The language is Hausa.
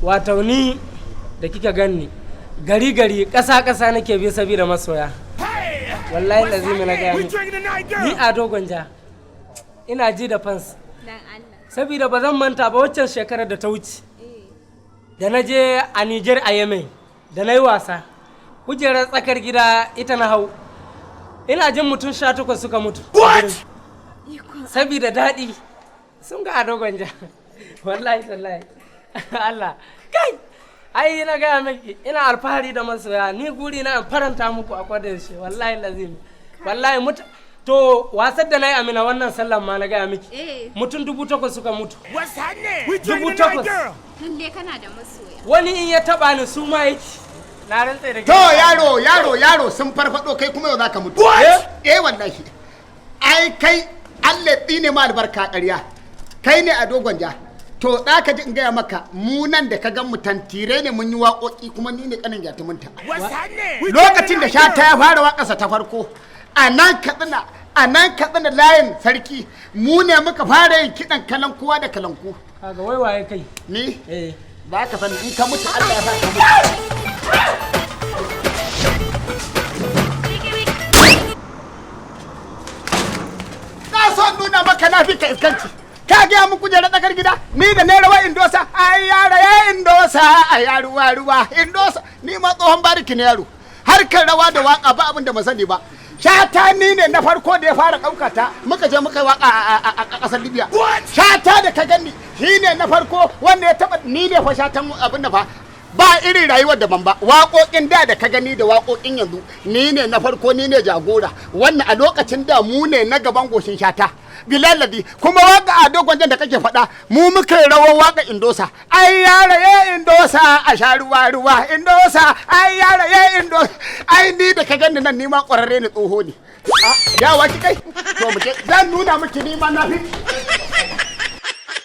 wato ni da kika ganni gari ƙasa nake bi sabida masoya wallahi lazimi na gaya ni Ado Gwanja ina ji da fans sabida ba zan manta ba waccan shekarar da ta wuce da na je a Niger a Yemen da na yi wasa kujerar tsakar gida ita na hau ina jin mutum 18 suka mutu sabida daɗi sun ga Ado Gwanja wallahi tallahi Allah kai ai na gaya miki ina alfahari da masoya ni guri na faranta muku a kwadar shi wallahi lazim wallahi to wasar da nayi Amina wannan sallan ma na gaya miki mutum 8,000 suka mutu 8,000 lalle kana da masoya wani in ya taba ni su ma yake na rantsa da to yaro sun farfado kai kuma yau zaka mutu wallahi ai kai Allah tsine ma albarka ƙarya kai ne Ado Gwanja to da ka ji in gaya maka mu nan da ka gan mu tantire ne mun yi waƙoƙi kuma ni ne kanin gyatumunta lokacin da Shata ya fara waƙarsa ta farko a nan katsina layin sarki mu ne muka fara yin kiɗan kalankuwa da kalanku kaga wai waye kai ni ba ka sani in ka mutu Allah ya sa ka mutu na so nuna maka na fi ka iskanci ka gaya mun kujerar tsakar gida ni da ne rawa indosa ai yara ya indosa ai ruwa indosa ni ma tsohon bariki ne yaro harkar rawa da waka ba abin da ba sani ba Shata ni ne na farko da ya fara ɗauka ta muka je muka yi waka a ƙasar Libya Shata da ka gani shi ne na farko wanda ya taɓa ni ne fa Shatan abin da fa ba irin rayuwar daban ba waƙoƙin da ka gani da waƙoƙin yanzu ni ne na farko ni ne jagora wannan a lokacin da mu ne na gaban goshin Shata bilaladi kuma waka Ado Gwanjan da kake faɗa mu muka yi rawar waka indosa ai yara ya indosa a sha ruwa indosa ai yara ya indosa ai ni da ka gani nan ni ma ƙwararre ne tsoho ne ya waki kai to mu je zan nuna miki ni ma na fi